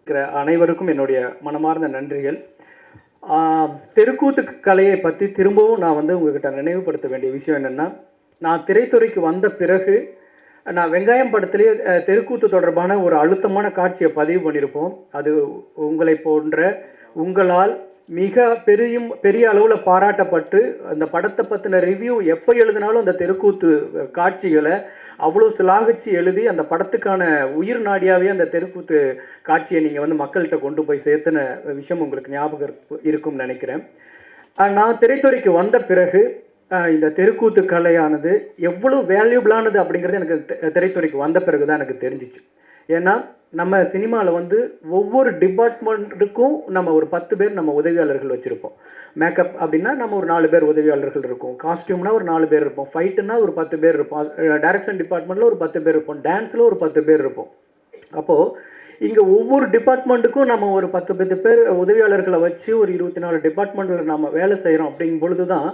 இருக்கிற அனைவருக்கும் என்னுடைய மனமார்ந்த நன்றிகள். தெருக்கூத்து கலையை பற்றி திரும்பவும் நான் வந்து உங்ககிட்ட நினைவுபடுத்த வேண்டிய விஷயம் என்னென்னா, நான் திரைத்துறைக்கு வந்த பிறகு நான் வெங்காயம் படத்திலேயே தெருக்கூத்து தொடர்பான ஒரு அழுத்தமான காட்சியை பதிவு பண்ணியிருப்போம். அது உங்களை போன்ற உங்களால் மிக பெரிய அளவில் பாராட்டப்பட்டு அந்த படத்தை பற்றின ரிவ்யூ எப்போ எழுதினாலும் அந்த தெருக்கூத்து காட்சிகளை அவ்வளோ சிலாகிச்சு எழுதி அந்த படத்துக்கான உயிர் நாடியாகவே அந்த தெருக்கூத்து காட்சியை நீங்கள் வந்து மக்கள்கிட்ட கொண்டு போய் சேர்த்துன விஷயம் உங்களுக்கு ஞாபகம் இருக்கும்னு நினைக்கிறேன். நான் திரைத்துறைக்கு வந்த பிறகு இந்த தெருக்கூத்து கலையானது எவ்வளோ வேல்யூபிளானது அப்படிங்கிறது எனக்கு திரைத்துறைக்கு வந்த பிறகு தான் எனக்கு தெரிஞ்சிச்சு. ஏன்னா நம்ம சினிமாவில் வந்து ஒவ்வொரு டிபார்ட்மெண்ட்டுக்கும் நம்ம ஒரு 10 பேர் நம்ம உதவியாளர்கள் வச்சுருப்போம். மேக்கப் அப்படின்னா நம்ம ஒரு 4 பேர் உதவியாளர்கள் இருக்கும், காஸ்டியூம்னா ஒரு 4 பேர் இருப்போம், ஃபைட்டுன்னா ஒரு 10 பேர் இருப்போம், டைரக்ஷன் டிபார்ட்மெண்ட்டில் ஒரு 10 பேர் இருப்போம், டான்ஸில் ஒரு 10 பேர் இருப்போம். அப்போது இங்கே ஒவ்வொரு டிபார்ட்மெண்ட்டுக்கும் நம்ம ஒரு 10 பேர் உதவியாளர்களை வச்சு ஒரு 24 டிபார்ட்மெண்ட்டில் நம்ம வேலை செய்கிறோம். அப்படிங்கும் பொழுது தான்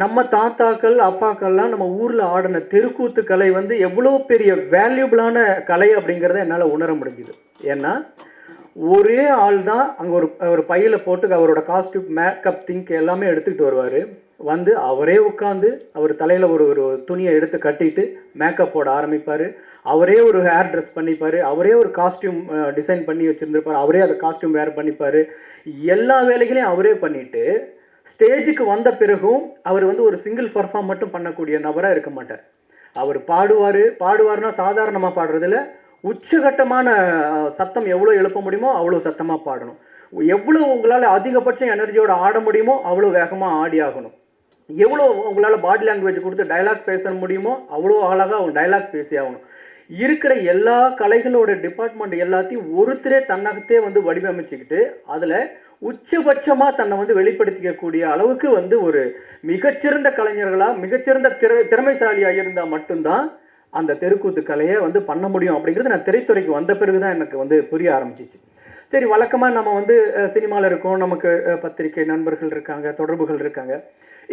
நம்ம தாத்தாக்கள் அப்பாக்கள்லாம் நம்ம ஊரில் ஆடின தெருக்கூத்து கலை வந்து எவ்வளோ பெரிய வேல்யூபிளான கலை அப்படிங்கிறத என்னால் உணர முடிஞ்சுது. ஏன்னா ஒரே ஆள் தான் அங்கே ஒரு பையில் போட்டு அவரோட காஸ்டியூம் மேக்கப் திங்க் எல்லாமே எடுத்துக்கிட்டு வருவார். வந்து அவரே உட்காந்து அவர் தலையில் ஒரு துணியை எடுத்து கட்டிட்டு மேக்கப் போட ஆரம்பிப்பார். அவரே ஒரு ஹேர் ட்ரெஸ் பண்ணிப்பார், அவரே ஒரு காஸ்டியூம் டிசைன் பண்ணி வச்சுருந்துருப்பார், அவரே அதை காஸ்டியூம் வேர் பண்ணிப்பார். எல்லா வேலைகளையும் அவரே பண்ணிவிட்டு ஸ்டேஜுக்கு வந்த பிறகும் அவர் வந்து ஒரு சிங்கிள் பர்ஃபார்ம் மட்டும் பண்ணக்கூடிய நபராக இருக்க மாட்டார். அவர் பாடுவார்னா சாதாரணமாக பாடுறதில்ல, உச்சகட்டமான சத்தம் எவ்வளோ எழுப்ப முடியுமோ அவ்வளோ சத்தமாக பாடணும். எவ்வளோ உங்களால் அதிகபட்சம் எனர்ஜியோட ஆட முடியுமோ அவ்வளோ வேகமாக ஆடி ஆகணும். எவ்வளோ உங்களால் பாடி லாங்குவேஜ் கொடுத்து டைலாக் பேச முடியுமோ அவ்வளோ அழகாக அவங்க டைலாக் பேசி ஆகணும். இருக்கிற எல்லா கலைகளோட டிபார்ட்மெண்ட் எல்லாத்தையும் ஒருத்தரே தன்னகத்தே வந்து வடிவமைச்சுக்கிட்டு அதில் உச்சபட்சமாக தன்னை வந்து வெளிப்படுத்திக்கக்கூடிய அளவுக்கு வந்து ஒரு மிகச்சிறந்த கலைஞர்களாக மிகச்சிறந்த திறமைசாலியாக இருந்தால் மட்டும்தான் அந்த தெருக்கூத்து கலையை வந்து பண்ண முடியும் அப்படிங்கிறது நான் திரைத்துறைக்கு வந்த பிறகு தான் எனக்கு வந்து புரிய ஆரம்பிச்சிச்சு. சரி, வழக்கமாக நம்ம வந்து சினிமாவில் இருக்கோம், நமக்கு பத்திரிகை நண்பர்கள் இருக்காங்க, தொடர்புகள் இருக்காங்க.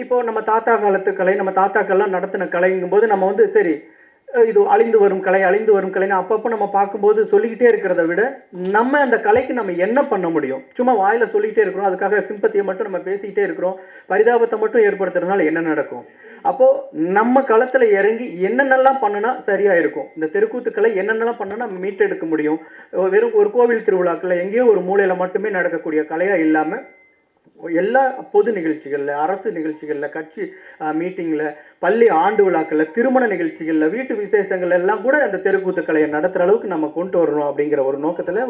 இப்போது நம்ம தாத்தா காலத்து கலை, நம்ம தாத்தாக்கள்லாம் நடத்தின கலைங்கும் போது நம்ம வந்து சரி இது அழிந்து வரும் கலைன்னு அப்பப்போ நம்ம பார்க்கும்போது சொல்லிக்கிட்டே இருக்கிறத விட நம்ம அந்த கலைக்கு நம்ம என்ன பண்ண முடியும்? சும்மா வாயில் சொல்லிக்கிட்டே இருக்கிறோம், அதுக்காக சிம்பத்தியை மட்டும் நம்ம பேசிக்கிட்டே இருக்கிறோம், பரிதாபத்தை மட்டும் ஏற்படுத்துறதுனால என்ன நடக்கும்? அப்போது நம்ம களத்தில் இறங்கி என்னென்னலாம் பண்ணுனா சரியாக இருக்கும், இந்த தெருக்கூத்துக்களை என்னென்னலாம் பண்ணுனா நம்ம மீட்டெடுக்க முடியும்? வெறும் ஒரு கோவில் திருவிழாக்களில் எங்கேயோ ஒரு மூலையில் மட்டுமே நடக்கக்கூடிய கலையாக இல்லாமல் எல்லா பொது நிகழ்ச்சிகளில், அரசு நிகழ்ச்சிகளில், கட்சி மீட்டிங்கில், பள்ளி ஆண்டு விழாக்களில், திருமண நிகழ்ச்சிகளில், வீட்டு விசேஷங்கள் எல்லாம் கூட அந்த தெருக்கூத்து கலையை நடத்துகிற அளவுக்கு நம்ம கொண்டு வரணும் அப்படிங்கிற ஒரு நோக்கத்தில்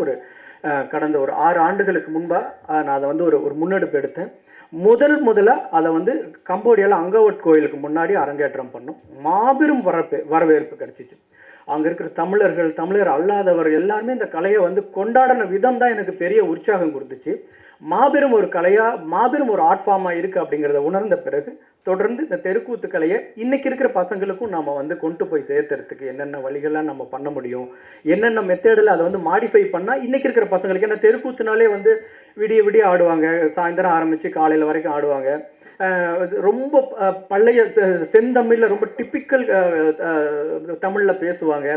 கடந்த ஒரு 6 ஆண்டுகளுக்கு முன்பாக நான் அதை வந்து ஒரு முன்னெடுப்பு எடுத்தேன். முதல்ல அதை வந்து கம்போடியாவில் அங்கவட் கோயிலுக்கு முன்னாடி அரங்கேற்றம் பண்ணோம். மாபெரும் வரவேற்பு கிடைச்சிச்சு. அங்கே இருக்கிற தமிழர் அல்லாதவர் எல்லாருமே இந்த கலையை வந்து கொண்டாடின விதம் தான் எனக்கு பெரிய உற்சாகம் கொடுத்துச்சு. மாபெரும் ஒரு கலையாக, மாபெரும் ஒரு ஆர்ட் ஃபார்மாக இருக்குது அப்படிங்கிறத உணர்ந்த பிறகு தொடர்ந்து இந்த தெருக்கூத்து கலையை இன்றைக்கி இருக்கிற பசங்களுக்கும் நம்ம வந்து கொண்டு போய் சேர்த்துறதுக்கு என்னென்ன வழிகள்லாம் நம்ம பண்ண முடியும், என்னென்ன மெத்தேடில் அதை வந்து மாடிஃபை பண்ணால் இன்றைக்கி இருக்கிற பசங்களுக்கு, ஏன்னா தெருக்கூத்துனாலே வந்து விடிய ஆடுவாங்க, சாயந்தரம் ஆரம்பித்து காலையில் வரைக்கும் ஆடுவாங்க. ரொம்ப பழைய செந்தமிழில் ரொம்ப டிப்பிக்கல் தமிழில் பேசுவாங்க,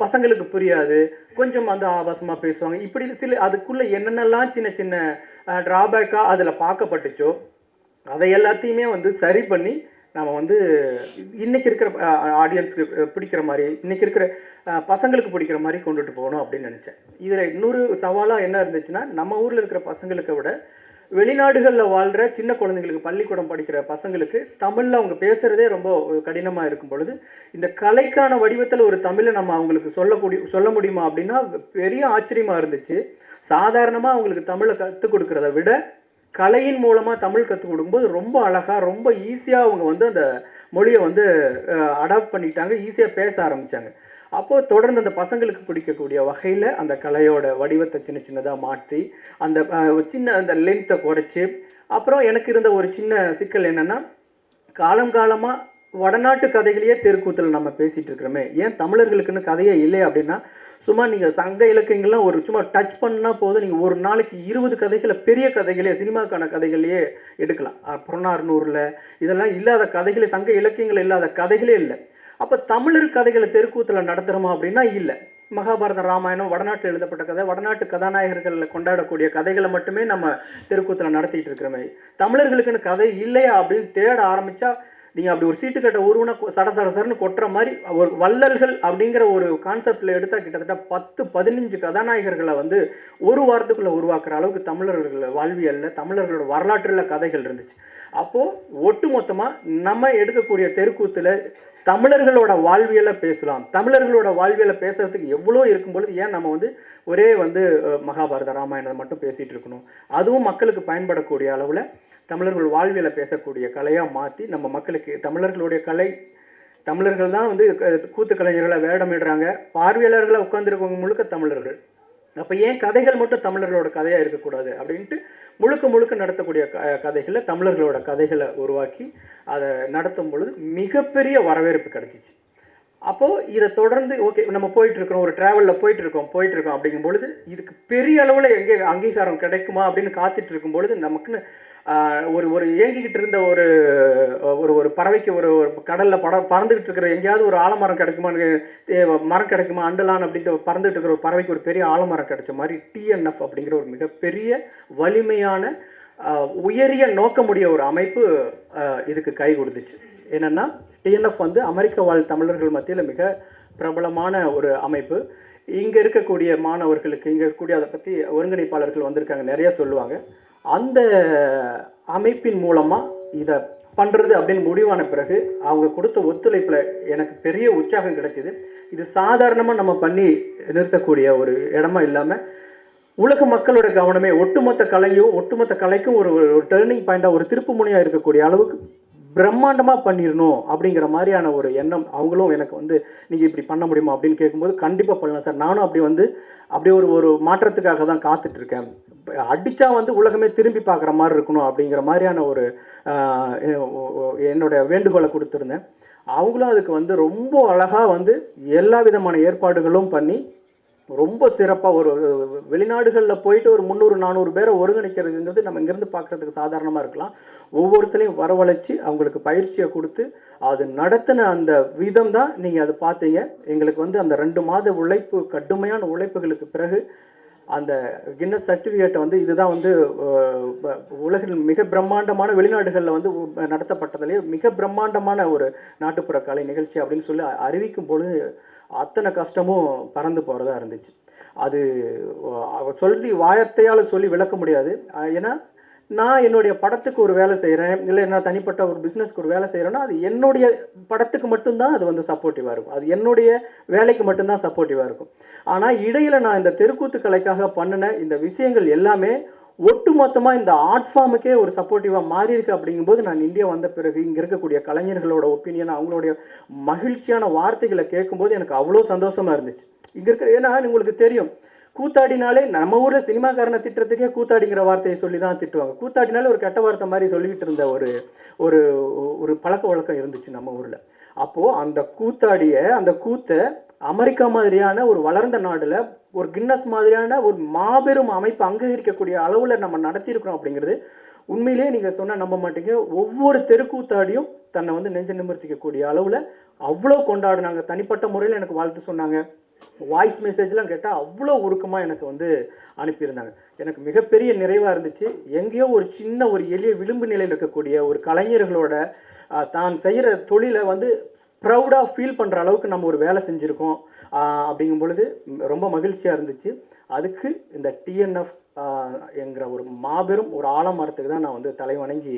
பசங்களுக்கு புரியாது, கொஞ்சம் அந்த ஆபாசமாக பேசுவாங்க. இப்படி அதுக்குள்ளே என்னென்னலாம் சின்ன சின்ன ட்ராபேக்காக அதில் பார்க்கப்பட்டுச்சோ அதை எல்லாத்தையுமே வந்து சரி பண்ணி நம்ம வந்து இன்றைக்கி இருக்கிற ஆடியன்ஸுக்கு பிடிக்கிற மாதிரி, இன்றைக்கி இருக்கிற பசங்களுக்கு பிடிக்கிற மாதிரி கொண்டுட்டு போகணும் அப்படின்னு நினச்சேன். இதில் இன்னொரு சவாலாக என்ன இருந்துச்சுன்னா, நம்ம ஊரில் இருக்கிற பசங்களுக்கு விட வெளிநாடுகளில் வாழ்கிற சின்ன குழந்தைங்களுக்கு, பள்ளிக்கூடம் படிக்கிற பசங்களுக்கு தமிழில் அவங்க பேசுகிறதே ரொம்ப கடினமாக இருக்கும் பொழுது இந்த கலைக்கான வடிவத்தில் ஒரு தமிழை நம்ம அவங்களுக்கு சொல்ல முடியுமா அப்படின்னா பெரிய ஆச்சரியமாக இருந்துச்சு. சாதாரணமாக அவங்களுக்கு தமிழை கற்றுக் கொடுக்குறத விட கலையின் மூலமாக தமிழ் கற்றுக் கொடுக்கும்போது ரொம்ப அழகாக, ரொம்ப ஈஸியாக அவங்க வந்து அந்த மொழியை வந்து அடாப்ட் பண்ணிட்டாங்க, ஈஸியாக பேச ஆரம்பித்தாங்க. அப்போது தொடர்ந்து அந்த பசங்களுக்கு பிடிக்கக்கூடிய வகையில் அந்த கலையோட வடிவத்தை சின்னதாக மாற்றி அந்த லென்த்தை குறைச்சி, அப்புறம் எனக்கு இருந்த ஒரு சின்ன சிக்கல் என்னென்னா, காலமாக வடநாட்டு கதைகளையே தெருக்கூத்தில் நம்ம பேசிகிட்டு இருக்கிறோமே, ஏன் தமிழர்களுக்குன்னு கதையே இல்லை அப்படின்னா, சும்மா நீங்கள் சங்க இலக்கியங்கள்லாம் ஒரு சும்மா டச் பண்ணால் போதும், நீங்கள் ஒரு நாளைக்கு 20 கதைகளை, பெரிய கதைகளே, சினிமாக்கான கதைகளையே எடுக்கலாம். புறநானூரில் இதெல்லாம் இல்லாத கதைகளே, சங்க இலக்கியங்கள் இல்லாத கதைகளே இல்லை. அப்போ தமிழர் கதைகளை தெருக்கூத்தில் நடத்துகிறோமா அப்படின்னா இல்லை. மகாபாரத ராமாயணம் வடநாட்டில் எழுதப்பட்ட கதை, வடநாட்டு கதாநாயகர்களில் கொண்டாடக்கூடிய கதைகளை மட்டுமே நம்ம தெருக்கூத்தில் நடத்திட்டு இருக்கிறோமே. தமிழர்களுக்குன்னு கதை இல்லையா அப்படின்னு தேட ஆரம்பித்தா நீங்கள் அப்படி ஒரு சீட்டு கட்ட உருவனை சரசரன்னு கொட்டுற மாதிரி ஒரு வள்ளல்கள் அப்படிங்கிற ஒரு கான்செப்டில் எடுத்தால் கிட்டத்தட்ட 10-15 கதாநாயகர்களை வந்து ஒரு வாரத்துக்குள்ளே உருவாக்குற அளவுக்கு தமிழர்கள் வாழ்வியலில் தமிழர்களோட வரலாற்றில் கதைகள் இருந்துச்சு. அப்போது ஒட்டு மொத்தமாக நம்ம எடுக்கக்கூடிய தெருக்கூத்தில் தமிழர்களோட வாழ்வியலை பேசலாம். தமிழர்களோட வாழ்வியலை பேசுறதுக்கு எவ்வளோ இருக்கும்பொழுது ஏன் நம்ம வந்து ஒரே வந்து மகாபாரத ராமாயணம் மட்டும் பேசிகிட்டு இருக்கணும்? அதுவும் மக்களுக்கு பயன்படக்கூடிய அளவில் தமிழர்கள் வாழ்வியலை பேசக்கூடிய கலையாக மாற்றி நம்ம மக்களுக்கு தமிழர்களுடைய கலை, தமிழர்கள் தான் வந்து கூத்து கலைஞர்களை வேடமிடுறாங்க, பார்வையாளர்களை உட்காந்துருக்கவங்க முழுக்க தமிழர்கள். அப்போ ஏன் கதைகள் மட்டும் தமிழர்களோட கதையாக இருக்கக்கூடாது அப்படின்ட்டு முழுக்க நடத்தக்கூடிய கதைகளை தமிழர்களோட கதைகளை உருவாக்கி அதை நடத்தும் பொழுது மிகப்பெரிய வரவேற்பு கிடைச்சிச்சு. அப்போது இதை தொடர்ந்து ஓகே நம்ம போயிட்டுருக்கோம், ஒரு ட்ராவலில் போயிட்டுருக்கோம் அப்படிங்கும் பொழுது இதுக்கு பெரிய அளவில் எங்கே அங்கீகாரம் கிடைக்குமா அப்படின்னு காத்துட்டு இருக்கும் பொழுது நமக்குன்னு ஒரு ஏங்கிக்கிட்டு இருந்த ஒரு ஒரு பறவைக்கு ஒரு கடலில் பறந்துக்கிட்டு இருக்கிற எங்கேயாவது ஒரு ஆலமரம் கிடைக்குமா, மரம் கிடைக்குமா அண்டலான் அப்படின்ட்டு பறந்துட்டு இருக்கிற ஒரு பறவைக்கு ஒரு பெரிய ஆலமரம் கிடைச்ச மாதிரி டிஎன்எஃப் அப்படிங்கிற ஒரு மிகப்பெரிய வலிமையான உயரிய நோக்கமுடைய ஒரு அமைப்பு இதுக்கு கை கொடுத்துச்சு. என்னென்னா டிஎன்எஃப் வந்து அமெரிக்க வாழ் தமிழர்கள் மத்தியில் மிக பிரபலமான ஒரு அமைப்பு. இங்கே இருக்கக்கூடிய மாணவர்களுக்கு இங்கே இருக்கக்கூடிய அதை பற்றி ஒருங்கிணைப்பாளர்கள் வந்திருக்காங்க, நிறைய சொல்லுவாங்க. அந்த அமைப்பின் மூலமாக இதை பண்ணுறது அப்படின்னு முடிவான பிறகு அவங்க கொடுத்த ஒத்துழைப்பில் எனக்கு பெரிய உற்சாகம் கிடைச்சிது. இது சாதாரணமாக நம்ம பண்ணி நிறுத்தக்கூடிய ஒரு இடமா இல்லாமல் உலக மக்களோட கவனமே ஒட்டுமொத்த கலைக்கும் ஒரு டேர்னிங் பாயிண்டாக, ஒரு திருப்பு முனையாக இருக்கக்கூடிய அளவுக்கு பிரம்மாண்டமாக பண்ணிடணும் அப்படிங்கிற மாதிரியான ஒரு எண்ணம் அவங்களும் எனக்கு வந்து நீங்கள் இப்படி பண்ண முடியுமா அப்படின்னு கேட்கும்போது கண்டிப்பாக பண்ணலாம் சார், நானும் அப்படி ஒரு மாற்றத்துக்காக தான் காத்துட்ருக்கேன், அடித்தா வந்து உலகமே திரும்பி பார்க்குற மாதிரி இருக்கணும் அப்படிங்கிற மாதிரியான ஒரு என்னோட வேண்டுகோளை கொடுத்துருந்தேன். அவங்களும் அதுக்கு வந்து ரொம்ப அழகாக வந்து எல்லா விதமான ஏற்பாடுகளும் பண்ணி ரொம்ப சிறப்பாக ஒரு வெளிநாடுகளில் போயிட்டு ஒரு 300-400 பேரை ஒருங்கிணைக்கிறதுங்கிறது நம்ம இங்கேருந்து பார்க்குறதுக்கு சாதாரணமாக இருக்கலாம். ஒவ்வொருத்தரையும் வரவழைச்சி அவங்களுக்கு பயிற்சியை கொடுத்து அது நடத்தின அந்த விதம் தான் நீங்கள் அது பார்த்தீங்க. எங்களுக்கு வந்து அந்த 2 மாத உழைப்பு, கடுமையான உழைப்புகளுக்கு பிறகு அந்த கின்னஸ் சர்டிஃபிகேட்டை வந்து இதுதான் வந்து உலகில் மிக பிரம்மாண்டமான வெளிநாடுகளில் வந்து நடத்தப்பட்டதுலேயே மிக பிரம்மாண்டமான ஒரு நாட்டுப்புற கலை நிகழ்ச்சி அப்படின்னு சொல்லி அறிவிக்கும் பொழுது அத்தனை கஷ்டமும் பறந்து போகிறதா இருந்துச்சு. அது சொல்லி வாயத்தையால் சொல்லி விளக்க முடியாது. ஏன்னா நான் என்னுடைய படத்துக்கு ஒரு வேலை செய்கிறேன், இல்லை நான் தனிப்பட்ட ஒரு பிஸ்னஸ்க்கு ஒரு வேலை செய்கிறேன்னா அது என்னுடைய படத்துக்கு மட்டும்தான் அது வந்து சப்போர்ட்டிவாக இருக்கும், அது என்னுடைய வேலைக்கு மட்டும்தான் சப்போர்ட்டிவாக இருக்கும். ஆனால் இடையில் நான் இந்த தெருக்கூத்து கலைக்காக பண்ணின இந்த விஷயங்கள் எல்லாமே ஒட்டு மொத்தமாக இந்த ஆர்ட் ஃபார்முக்கே ஒரு சப்போர்ட்டிவாக மாறி இருக்கு. அப்படிங்கும்போது நான் இந்தியா வந்த பிறகு இங்கே இருக்கக்கூடிய கலைஞர்களோட ஒப்பீனியன், அவங்களுடைய மகிழ்ச்சியான வார்த்தைகளை கேட்கும்போது எனக்கு அவ்வளோ சந்தோஷமாக இருந்துச்சு. இங்கே இருக்கிற ஏன்னா உங்களுக்கு தெரியும், கூத்தாடினாலே நம்ம ஊரில் சினிமாக்காரனை திட்டுறதுக்கே கூத்தாடிங்கிற வார்த்தையை சொல்லி தான் திட்டுவாங்க. கூத்தாடினாலே ஒரு கெட்ட வார்த்தை மாதிரி சொல்லிக்கிட்டு இருந்த ஒரு ஒரு பழக்க வழக்கம் இருந்துச்சு நம்ம ஊரில். அப்போது அந்த கூத்தை அமெரிக்கா மாதிரியான ஒரு வளர்ந்த நாட்டில் ஒரு கின்னஸ் மாதிரியான ஒரு மாபெரும் அமைப்பு அங்கீகரிக்கக்கூடிய அளவில் நம்ம நடத்தியிருக்கிறோம் அப்படிங்கிறது உண்மையிலேயே நீங்கள் சொன்னால் நம்ப மாட்டீங்க. ஒவ்வொரு தெருக்கூத்தாடியும் தன்னை வந்து நெஞ்ச நிமிர்த்திக்கக்கூடிய அளவில் அவ்வளோ கொண்டாடினாங்க. தனிப்பட்ட முறையில் எனக்கு வாழ்த்து சொன்னாங்க, வாய்ஸ் மெசேஜ்லாம் கேட்டால் அவ்வளோ உருக்கமாக எனக்கு வந்து அனுப்பியிருந்தாங்க. எனக்கு மிகப்பெரிய நிறைவாக இருந்துச்சு. எங்கேயோ ஒரு சின்ன ஒரு எளிய விளிம்பு நிலையில் இருக்கக்கூடிய ஒரு கலைஞர்களோட தான் செய்கிற தொழிலை வந்து ப்ரௌடாக ஃபீல் பண்ணுற அளவுக்கு நம்ம ஒரு வேலை செஞ்சுருக்கோம் அப்படிங்கும் பொழுது ரொம்ப மகிழ்ச்சியாக இருந்துச்சு. அதுக்கு இந்த டிஎன்எஃப் என்கிற ஒரு மாபெரும் ஒரு ஆலமரத்துக்கு தான் நான் வந்து தலைவணங்கி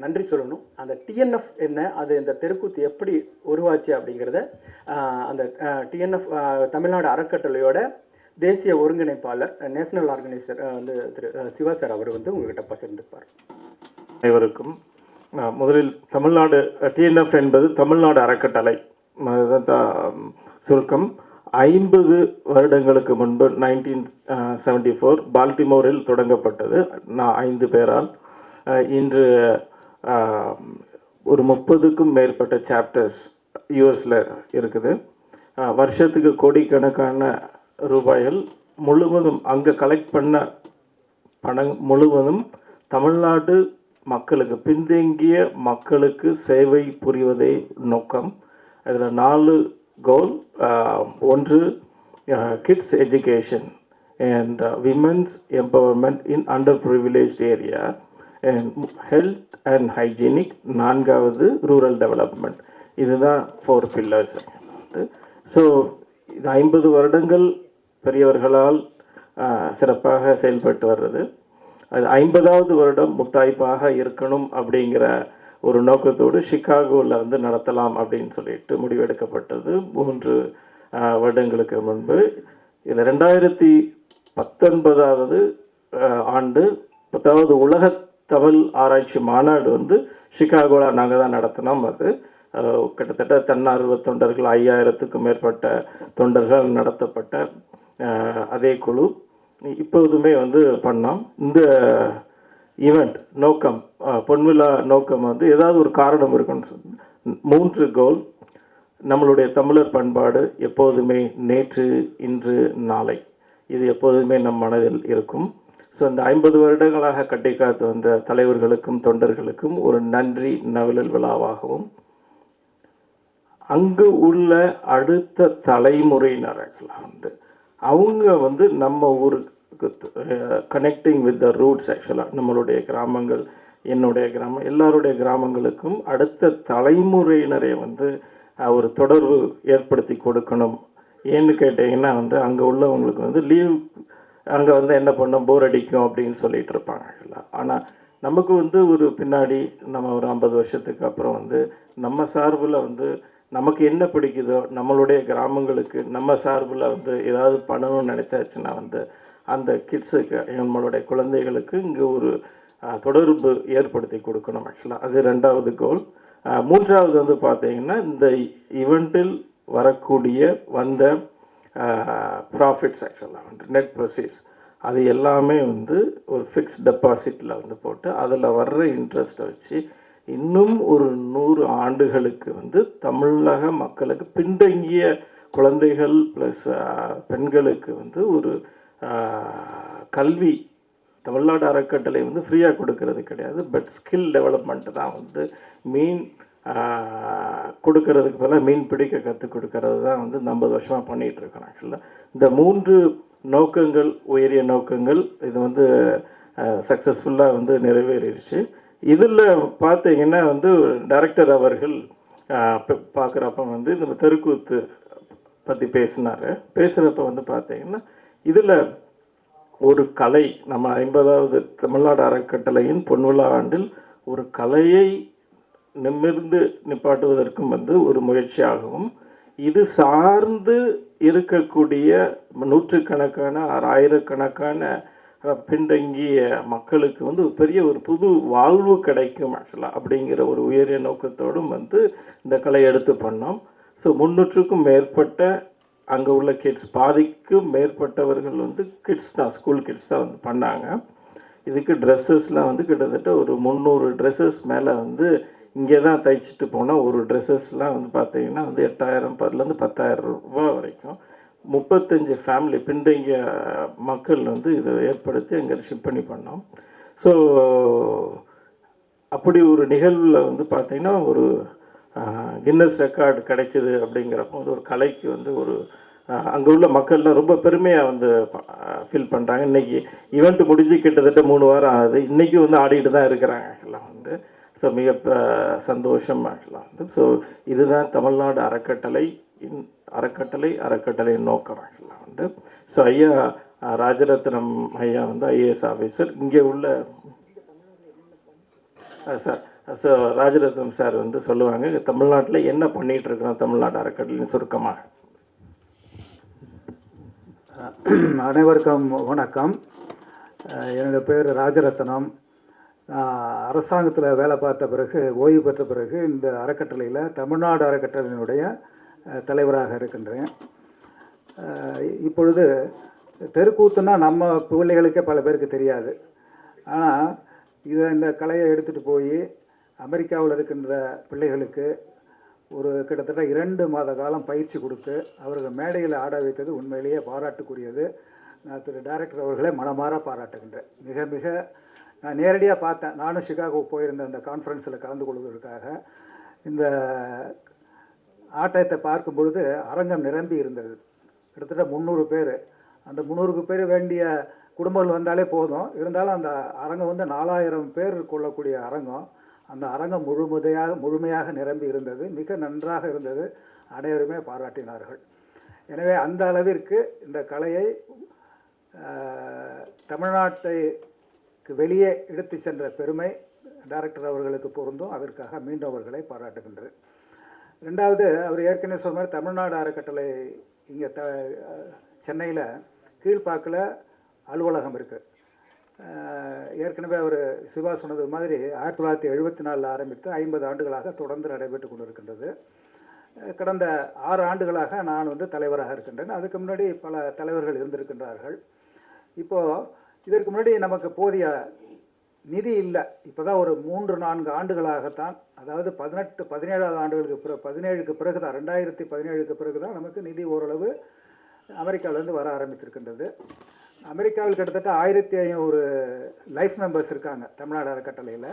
நன்றி சொல்லணும். அந்த டிஎன்எஃப் என்ன, அது இந்த தெருக்கூத்து எப்படி உருவாச்சு அப்படிங்கிறத அந்த டிஎன்எஃப் தமிழ்நாடு அறக்கட்டளையோட தேசிய ஒருங்கிணைப்பாளர், நேஷனல் ஆர்கனைசர் வந்து திரு சிவா சார் அவர் வந்து உங்ககிட்ட பகிர்ந்துப்பார். அனைவருக்கும் முதலில் தமிழ்நாடு டிஎன்எஃப் என்பது தமிழ்நாடு அறக்கட்டளை சுருக்கம். 50 வருடங்களுக்கு முன்பு 1974 பால்டிமோரில் தொடங்கப்பட்டது. நான் 5 பேரால் இன்று ஒரு 30க்கும் மேற்பட்ட சாப்டர்ஸ் யூஎஸில் இருக்குது. வருஷத்துக்கு கோடிக்கணக்கான ரூபாய்கள் முழுவதும் அங்கே கலெக்ட் பண்ண பணம் முழுவதும் தமிழ்நாடு மக்களுக்கு, பின்தங்கிய மக்களுக்கு சேவை புரிவதே நோக்கம். அதில் 4 கோல். ஒன்று, kids education and women's empowerment in underprivileged area and health and hygienic, நான்காவது rural development. இதுதான் 4 pillars. ஸோ இது 50 வருடங்கள் பெரியவர்களால் சிறப்பாக செயல்பட்டு வர்றது. அது 50வது வருடம் முத்தாய்ப்பாக இருக்கணும் அப்படிங்கிற ஒரு நோக்கத்தோடு சிகாகோவில் வந்து நடத்தலாம் அப்படின்னு சொல்லிட்டு முடிவெடுக்கப்பட்டது 3 வருடங்களுக்கு முன்பு. இது 2019வது ஆண்டு 10வது உலக தமிழ் ஆராய்ச்சி மாநாடு வந்து சிகாகோவில் நாங்கள் தான் நடத்தினோம். அது கிட்டத்தட்ட தன்னார்வ தொண்டர்கள் 5000க்கும் மேற்பட்ட தொண்டர்கள் நடத்தப்பட்ட அதே குழு இப்போதுமே வந்து பண்ணோம். இந்த ஈவெண்ட் நோக்கம், பொன்விழா நோக்கம் வந்து ஏதாவது ஒரு காரணம் இருக்குன்னு 3 கோல். நம்மளுடைய தமிழர் பண்பாடு எப்போதுமே நேற்று, இன்று, நாளை, இது எப்போதுமே நம் மனதில் இருக்கும். ஸோ இந்த 50 வருடங்களாக கட்டி காத்து வந்த தலைவர்களுக்கும் தொண்டர்களுக்கும் ஒரு நன்றி நவிழல் விழாவாகவும், அங்கு உள்ள அடுத்த தலைமுறையினர்கள் வந்து அவங்க வந்து நம்ம ஊருக்கு கனெக்டிங் வித் த ரூட்ஸ். ஆக்சுவலாக நம்மளுடைய கிராமங்கள், என்னுடைய கிராமம், எல்லாருடைய கிராமங்களுக்கும் அடுத்த தலைமுறையினரை வந்து ஒரு தொடர்பு ஏற்படுத்தி கொடுக்கணும். ஏன்னு கேட்டிங்கன்னா வந்து அங்கே உள்ளவங்களுக்கு வந்து லீவ் அங்கே வந்து என்ன பண்ணோம், போர் அடிக்கும் அப்படின்னு சொல்லிட்டு இருப்பாங்க. ஆனால் நமக்கு வந்து ஒரு பின்னாடி நம்ம ஒரு 50 வருஷத்துக்கு அப்புறம் வந்து நம்ம சார்பில் வந்து நமக்கு என்ன பிடிக்குதோ நம்மளுடைய கிராமங்களுக்கு நம்ம சார்பில் வந்து ஏதாவது பண்ணணும்னு நினச்சாச்சுன்னா வந்து அந்த கிட்ஸுக்கு, நம்மளுடைய குழந்தைகளுக்கு இங்கே ஒரு தொடர்பு ஏற்படுத்தி கொடுக்கணும். ஆக்சுவலாக அது 2வது கோல். 3வது வந்து பார்த்தீங்கன்னா இந்த ஈவெண்ட்டில் வரக்கூடிய வந்த ப்ராஃபிட்ஸ், ஆக்சுவலாக வந்து நெட் ப்ரொசீட்ஸ், அது எல்லாமே வந்து ஒரு ஃபிக்ஸ்ட் டெபாசிட்டில் வந்து போட்டு அதில் வர்ற இன்ட்ரெஸ்ட்டை வச்சு இன்னும் ஒரு 100 ஆண்டுகளுக்கு வந்து தமிழக மக்களுக்கு பின்தங்கிய குழந்தைகள் ப்ளஸ் பெண்களுக்கு வந்து ஒரு கல்வி தமிழ்நாடு அறக்கட்டளை வந்து ஃப்ரீயாக கொடுக்கறது கிடையாது. பட் ஸ்கில் டெவலப்மெண்ட்டு தான் வந்து மீன் கொடுக்கறதுக்கு பதிலாக மீன் பிடிக்க கற்றுக் கொடுக்கறது தான் வந்து 50 வருஷமாக பண்ணிகிட்ருக்கோம். ஆக்சுவலாக இந்த 3 நோக்கங்கள், உயரிய நோக்கங்கள், இது வந்து சக்ஸஸ்ஃபுல்லாக வந்து நிறைவேறிடுச்சு. இதில் பார்த்தீங்கன்னா வந்து டைரக்டர் அவர்கள் பார்க்குறப்ப வந்து இந்த தெருக்கூத்து பற்றி பேசுகிறப்ப வந்து பார்த்தீங்கன்னா இதில் ஒரு கலை, நம்ம 50வது தமிழ்நாடு அறக்கட்டளையின் பொன்விழா ஆண்டில் ஒரு கலையை நிமிர்ந்து நிப்பாட்டுவதற்கும் வந்து ஒரு முயற்சியாகவும், இது சார்ந்து இருக்கக்கூடிய நூற்றுக்கணக்கான ஆயிரக்கணக்கான பின்தங்கிய மக்களுக்கு வந்து பெரிய ஒரு புது வாழ்வு கிடைக்கும் ஆக்சுவலாக அப்படிங்கிற ஒரு உயரிய நோக்கத்தோடும் வந்து இந்த கலை எடுத்து பண்ணோம். ஸோ 300க்கும் மேற்பட்ட அங்கே உள்ள கிட்ஸ், பாதிக்கும் மேற்பட்டவர்கள் வந்து கிட்ஸ் தான், ஸ்கூல் கிட்ஸ் தான் வந்து பண்ணாங்க. இதுக்கு ட்ரெஸ்ஸஸ்லாம் வந்து கிட்டத்தட்ட ஒரு 300 ட்ரெஸ்ஸஸ் மேலே வந்து இங்கே தான் தைச்சிட்டு போனால் ஒரு ட்ரெஸ்ஸஸ்லாம் வந்து பார்த்தீங்கன்னா வந்து 8000 10,000 ரூபா வரைக்கும் 35 ஃபேமிலி பின்தங்கிய மக்கள் வந்து இதை ஏற்படுத்தி அங்கே ஷிப் பண்ணி பண்ணோம். ஸோ அப்படி ஒரு நிகழ்வில் வந்து பார்த்திங்கன்னா ஒரு கின்னஸ் ரெக்கார்டு கிடைச்சிது. அப்படிங்கிறப்போ வந்து ஒரு கலைக்கு வந்து ஒரு அங்கே உள்ள மக்கள்லாம் ரொம்ப பெருமையாக வந்து ஃபீல் பண்ணுறாங்க. இன்றைக்கி ஈவெண்ட் முடிஞ்சு கிட்டத்தட்ட 3 வாரம் ஆகுது, இன்றைக்கி வந்து ஆடிட்டு தான் இருக்கிறாங்க ஆக்சுவலாக வந்து. ஸோ மிக சந்தோஷம் ஆக்சுவலாக வந்து. ஸோ இதுதான் தமிழ்நாடு அறக்கட்டளை நோக்கம் ஆக்சுவலாக வந்து. ஸோ ஐயா ராஜரத்னம் ஐயா வந்து ஐஏஎஸ் ஆஃபீஸர் இங்கே உள்ள சார். ஸோ ராஜரத்னம் சார் வந்து சொல்லுவாங்க தமிழ்நாட்டில் என்ன பண்ணிகிட்டு இருக்கிறோம் தமிழ்நாடு அறக்கட்டளைன்னு சுருக்கமாக. அனைவருக்கும் வணக்கம். என்னோடய பேர் ராஜரத்னம். அரசாங்கத்தில் வேலை பார்த்த பிறகு, ஓய்வு பெற்ற பிறகு இந்த அறக்கட்டளையில் தமிழ்நாடு அறக்கட்டளையினுடைய தலைவராக இருக்கின்றேன். இப்பொழுது தெருக்கூத்துனா நம்ம பிள்ளைகளுக்கே பல பேருக்கு தெரியாது. ஆனால் இந்த கலையை எடுத்துகிட்டு போய் அமெரிக்காவில் இருக்கின்ற பிள்ளைகளுக்கு ஒரு கிட்டத்தட்ட 2 மாத காலம் பயிற்சி கொடுத்து அவர்கள் மேடையில் ஆட வைத்தது உண்மையிலேயே பாராட்டுக்குரியது. நான் திரு டைரக்டர் அவர்களை மனமாற பாராட்டுகின்றேன். மிக மிக நான் நேரடியாக பார்த்தேன். நானும் சிகாகோ போயிருந்த அந்த கான்ஃபரன்ஸில் கலந்து கொள்வதற்காக. இந்த ஆட்டத்தை பார்க்கும் பொழுது அரங்கம் நிரம்பி இருந்தது. கிட்டத்தட்ட 300 பேர். அந்த 300 பேர் வேண்டிய குடும்பங்கள் வந்தாலே போதும். இருந்தாலும் அந்த அரங்கம் வந்து 4000 பேர் கொள்ளக்கூடிய அரங்கம். அந்த அரங்கம் முழுமையாக நிரம்பி இருந்தது. மிக நன்றாக இருந்தது. அனைவருமே பாராட்டினார்கள். எனவே அந்த அளவிற்கு இந்த கலையை தமிழ்நாட்டுக்கு வெளியே எடுத்து சென்ற பெருமை டைரக்டர் அவர்களுக்கு பொருந்தும். அதற்காக மீண்டும் அவர்களை பாராட்டுகின்றேன். ரெண்டாவது, அவர் ஏற்கனவே சொன்ன மாதிரி தமிழ்நாடு அறக்கட்டளை இங்கே சென்னையில் கீழ்ப்பாக்கில் அலுவலகம் இருக்குது. ஏற்கனவே அவர் சிவா சொன்னது மாதிரி 1974 ஆரம்பித்து 50 ஆண்டுகளாக தொடர்ந்து நடைபெற்று கொண்டிருக்கின்றது. கடந்த 6 ஆண்டுகளாக நான் வந்து தலைவராக இருக்கின்றேன். அதுக்கு முன்னாடி பல தலைவர்கள் இருந்திருக்கின்றார்கள். இப்போது இதற்கு முன்னாடி நமக்கு போதிய நிதி இல்லை. இப்போ தான் ஒரு 3-4 ஆண்டுகளாகத்தான், அதாவது 17 ஆண்டுகளுக்கு 17க்கு பிறகு தான், 2017க்கு பிறகு தான் நமக்கு நிதி ஓரளவு அமெரிக்காவிலேருந்து வர ஆரம்பித்திருக்கின்றது. அமெரிக்காவில் கிட்டத்தட்ட 1500 லைஃப் மெம்பர்ஸ் இருக்காங்க தமிழ்நாடு அறக்கட்டளையில்.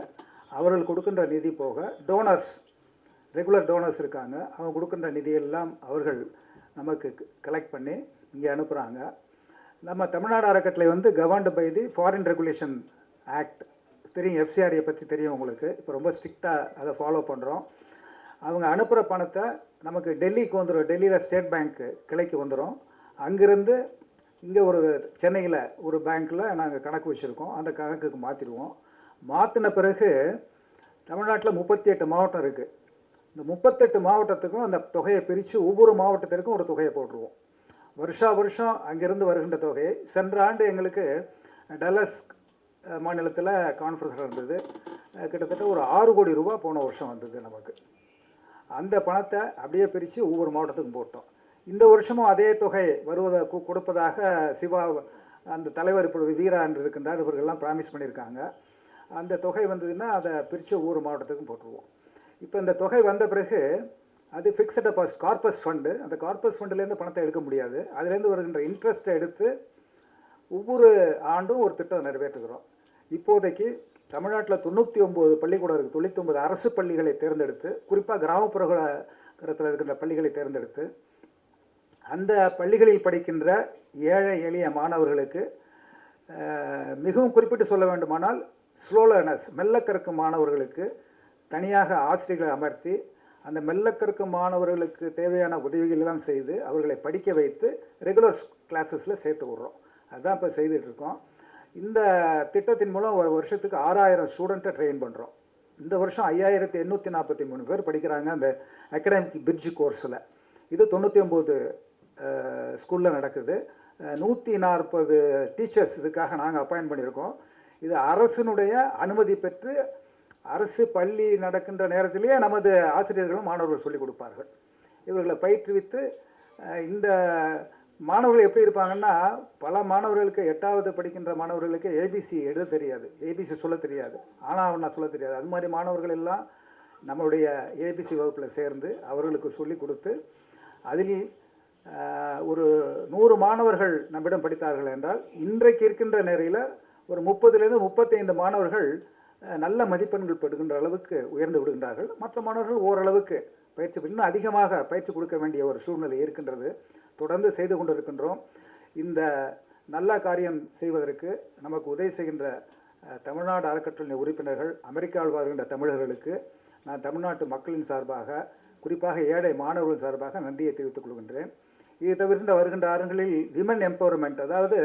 அவர்கள் கொடுக்கின்ற நிதி போக ரெகுலர் டோனர்ஸ் இருக்காங்க. அவங்க கொடுக்கின்ற நிதியெல்லாம் அவர்கள் நமக்கு கலெக்ட் பண்ணி இங்கே அனுப்புகிறாங்க. நம்ம தமிழ்நாடு அறக்கட்டளை வந்து governed by the foreign regulation act. தெரியும், எஃப்சிஆரியை பற்றி தெரியும் உங்களுக்கு. இப்போ ரொம்ப ஸ்ட்ரிக்டாக அதை ஃபாலோ பண்ணுறோம். அவங்க அனுப்புகிற பணத்தை நமக்கு டெல்லிக்கு வந்துடும். டெல்லியில் ஸ்டேட் பேங்க் கிளைக்கு வந்துடும். அங்கேருந்து இங்கே ஒரு சென்னையில் ஒரு பேங்க்கில் நாங்கள் கணக்கு வச்சுருக்கோம். அந்த கணக்குக்கு மாற்றிடுவோம். மாற்றின பிறகு தமிழ்நாட்டில் 38 மாவட்டம் இருக்குது. இந்த 38 மாவட்டத்துக்கும் அந்த தொகையை பிரித்து ஒவ்வொரு மாவட்டத்திற்கும் ஒரு தொகையை போட்டுருவோம். வருஷம் அங்கேருந்து வருகின்ற தொகை. சென்ற ஆண்டு எங்களுக்கு டல்லஸ் மாநிலத்தில் கான்ஃபரன்ஸ் நடந்தது. கிட்டத்தட்ட ஒரு 6 கோடி ரூபா போன வருஷம் வந்தது நமக்கு. அந்த பணத்தை அப்படியே பிரித்து ஒவ்வொரு மாவட்டத்துக்கும் போட்டோம். இந்த வருஷமும் அதே தொகை கொடுப்பதாக சிவா அந்த தலைவர் இப்பொழுது வீரா என்று இருக்கின்றார், இவர்கள்லாம் ப்ராமிஸ் பண்ணியிருக்காங்க. அந்த தொகை வந்ததுன்னா அதை பிரித்து ஒவ்வொரு மாவட்டத்துக்கும் போட்டுருவோம். இப்போ இந்த தொகை வந்த பிறகு அது ஃபிக்ஸட் டெபாசிட் கார்பஸ் ஃபண்டு. அந்த கார்பஸ் ஃபண்டுலேருந்து பணத்தை எடுக்க முடியாது. அதுலேருந்து வருகின்ற இன்ட்ரெஸ்ட்டை எடுத்து ஒவ்வொரு ஆண்டும் ஒரு திட்டம் நிறைவேற்றுகிறோம். இப்போதைக்கு தமிழ்நாட்டில் 99 பள்ளிக்கூடம் இருக்குது. 99 அரசு பள்ளிகளை தேர்ந்தெடுத்து, குறிப்பாக கிராமப்புறத்தில் இருக்கின்ற பள்ளிகளை தேர்ந்தெடுத்து, அந்த பள்ளிகளில் படிக்கின்ற ஏழை எளிய மாணவர்களுக்கு மிகவும் குறிப்பிட்டு சொல்ல வேண்டுமானால் ஸ்லோ லேர்னர்ஸ், மெல்ல கற்கும் மாணவர்களுக்கு தனியாக ஆசிரியர்களை அமர்த்தி அந்த மெல்ல கற்கும் மாணவர்களுக்கு தேவையான உதவிகள் எல்லாம் செய்து அவர்களை படிக்க வைத்து ரெகுலர் கிளாஸஸில் சேர்த்து விடுறோம். அதுதான் இப்போ செய்துட்ருக்கோம். இந்த திட்டத்தின் மூலம் ஒரு வருஷத்துக்கு 6000 ஸ்டூடெண்ட்டை ட்ரெயின் பண்ணுறோம். இந்த வருஷம் 5843 பேர் படிக்கிறாங்க அந்த அகாடமிக் பிரிட்ஜ் கோர்ஸில். இது 99 ஸ்கூலில் நடக்குது. 140 டீச்சர்ஸ் இதுக்காக நாங்கள் அப்பாயின்ட் பண்ணியிருக்கோம். இது அரசினுடைய அனுமதி பெற்று அரசு பள்ளி நடக்கின்ற நேரத்திலேயே நமது ஆசிரியர்களும் மாணவர்கள் சொல்லிக் கொடுப்பார்கள். இவர்களை பயிற்றுவித்து இந்த மாணவர்கள் எப்படி இருப்பாங்கன்னா, பல மாணவர்களுக்கு 8வது படிக்கின்ற மாணவர்களுக்கு ஏபிசி எழுத தெரியாது, ஏபிசி சொல்ல தெரியாது, ஆனால் சொல்ல தெரியாது. அது மாதிரி மாணவர்கள் எல்லாம் நம்மளுடைய ஏபிசி வகுப்பில் சேர்ந்து அவர்களுக்கு சொல்லிக் கொடுத்து அதில் ஒரு 100 மாணவர்கள் நம்மிடம் படித்தார்கள் என்றால் இன்றைக்கு இருக்கின்ற நேரையில் ஒரு 30லேருந்து 35 மாணவர்கள் நல்ல மதிப்பெண்கள் பெறுகின்ற அளவுக்கு உயர்ந்து விடுகின்றார்கள். மற்ற மாணவர்கள் ஓரளவுக்கு பயிற்சி இன்னும் அதிகமாக பயிற்சி கொடுக்க வேண்டிய ஒரு சூழ்நிலை இருக்கின்றது. தொடர்ந்து செய்து கொண்டிருக்கின்றோம். இந்த நல்ல காரியம் செய்வதற்கு நமக்கு உதவி செய்கின்ற தமிழ்நாடு அறக்கட்டளை உறுப்பினர்கள், அமெரிக்காவில் வாழ்கின்ற தமிழர்களுக்கு நான் தமிழ்நாட்டு மக்களின் சார்பாக, குறிப்பாக ஏழை மாணவர்கள் சார்பாக நன்றியை தெரிவித்துக் கொள்கின்றேன். இது தவிர்த்து வருகின்ற ஆறுகளில் விமன் எம்பவர்மெண்ட், அதாவது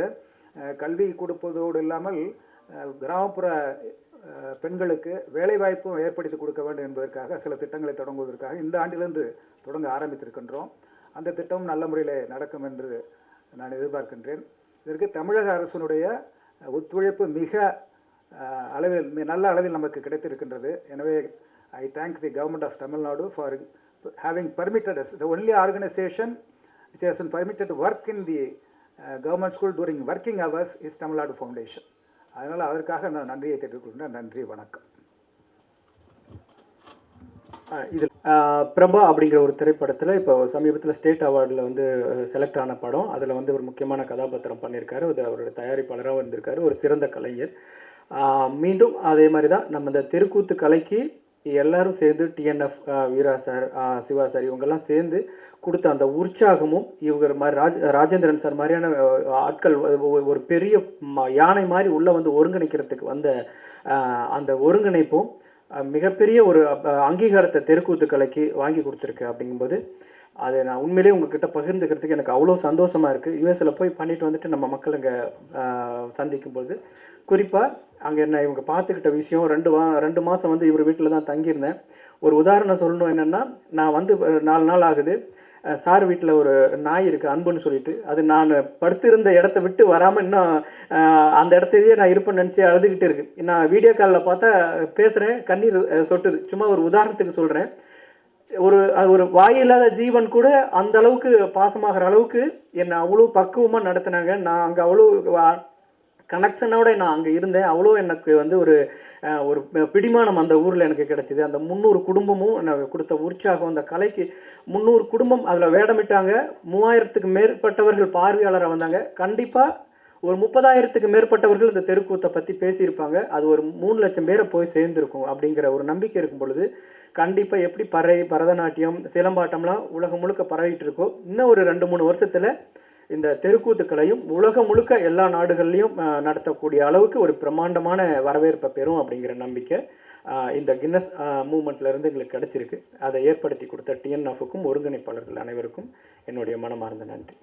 கல்வி கொடுப்பதோடு இல்லாமல் கிராமப்புற பெண்களுக்கு வேலைவாய்ப்பும் ஏற்படுத்தி கொடுக்க வேண்டும் என்பதற்காக சில திட்டங்களை தொடங்குவதற்காக இந்த ஆண்டிலிருந்து தொடங்க ஆரம்பித்திருக்கின்றோம். அந்த திட்டம் நல்ல முறையில் நடக்கும் என்று நான் எதிர்பார்க்கின்றேன். இதற்கு தமிழக அரசினுடைய ஒத்துழைப்பு மிக நல்ல அளவில் நமக்கு கிடைத்திருக்கின்றது. எனவே I thank the government of Tamil Nadu for having permitted us. The only organization which has been permitted to work in the government school during working hours is Tamil Nadu Foundation. அதனால் அதற்காக நான் நன்றியை தெரிவித்துக்கொள்கிறேன். நன்றி, வணக்கம். இதில் பிரபா அப்படிங்கிற ஒரு திரைப்படத்தில் இப்போ சமீபத்தில் ஸ்டேட் அவார்டில் வந்து செலக்ட் ஆன படம். அதில் வந்து ஒரு முக்கியமான கதாபாத்திரம் பண்ணியிருக்காரு. அது அவருடைய தயாரிப்பாளராக வந்திருக்காரு. ஒரு சிறந்த கலைஞர். மீண்டும் அதே மாதிரி தான் நம்ம இந்த தெருக்கூத்து கலைக்கு எல்லாரும் சேர்ந்து டிஎன்எஃப் வீரா சார், சிவா சார் இவங்கெல்லாம் சேர்ந்து கொடுத்த அந்த உற்சாகமும் இவங்க மாதிரி ராஜேந்திரன் சார் மாதிரியான ஆட்கள் ஒரு பெரிய யானை மாதிரி உள்ளே வந்து ஒருங்கிணைக்கிறதுக்கு வந்த அந்த ஒருங்கிணைப்பும் மிகப்பெரிய ஒரு அங்கீகாரத்தை தெருக்கூத்து கலைக்கு வாங்கி கொடுத்துருக்கு. அப்படிங்கும்போது அதை நான் உண்மையிலேயே உங்ககிட்ட பகிர்ந்துக்கிறதுக்கு எனக்கு அவ்வளோ சந்தோஷமாக இருக்குது. யூஎஸில் போய் பண்ணிட்டு வந்துட்டு நம்ம மக்கள் இங்கே சந்திக்கும்போது குறிப்பாக அங்கே என்ன இவங்க பார்த்துக்கிட்ட விஷயம் 2 மாதம் வந்து இவர் வீட்டில் தான் தங்கியிருந்தேன். ஒரு உதாரணம் சொல்லணும் என்னென்னா, நான் வந்து 4 நாள் ஆகுது. சார் வீட்டில் ஒரு நாய் இருக்குது அன்புன்னு சொல்லிட்டு, அது நான் படுத்திருந்த இடத்த விட்டு வராமல் இன்னும் அந்த இடத்தையே நான் இருப்பேன்னு நினச்சி அழுதுகிட்டு இருக்கு. நான் வீடியோ காலில் பார்த்தா பேசுகிறேன், கண்ணீர் சொட்டுது. சும்மா ஒரு உதாரணத்துக்கு சொல்கிறேன். ஒரு வாயில்லாத ஜீவன் கூட அந்த அளவுக்கு பாசமாகிற அளவுக்கு என்னை அவ்வளோ பக்குவமாக நடத்தினாங்க. நான் அங்கே அவ்வளோ கனெக்ஷனோட நான் அங்கே இருந்தேன். அவ்வளோ எனக்கு வந்து ஒரு பிடிமானம் அந்த ஊரில் எனக்கு கிடைச்சிது. அந்த 300 குடும்பமும் எனக்கு கொடுத்த உற்சாகம், அந்த கலைக்கு 300 குடும்பம் அதில் வேடமிட்டாங்க. 3000க்கு மேற்பட்டவர்கள் பார்வையாளராக வந்தாங்க. கண்டிப்பாக ஒரு 30,000க்கு மேற்பட்டவர்கள் இந்த தெருக்கூத்தை பற்றி பேசியிருப்பாங்க. அது ஒரு 3 லட்சம் பேரை போய் சேர்ந்துருக்கும் அப்படிங்கிற ஒரு நம்பிக்கை இருக்கும் பொழுது கண்டிப்பாக எப்படி பரதநாட்டியம், சிலம்பாட்டம்லாம் உலகம் முழுக்க பரவிட்டு இருக்கோ, இன்னும் ஒரு 2-3 வருஷத்தில் இந்த தெருக்கூத்துக்களையும் உலகம் முழுக்க எல்லா நாடுகள்லையும் நடத்தக்கூடிய அளவுக்கு ஒரு பிரம்மாண்டமான வரவேற்பை பெறும் அப்படிங்கிற நம்பிக்கை இந்த கின்னஸ் மூவ்மெண்ட்லேருந்து எங்களுக்கு கிடைச்சிருக்கு. அதை ஏற்படுத்தி கொடுத்த டிஎன்எஃப்க்கும் ஒருங்கிணைப்பாளர்கள் அனைவருக்கும் என்னுடைய மனமார்ந்த நன்றி.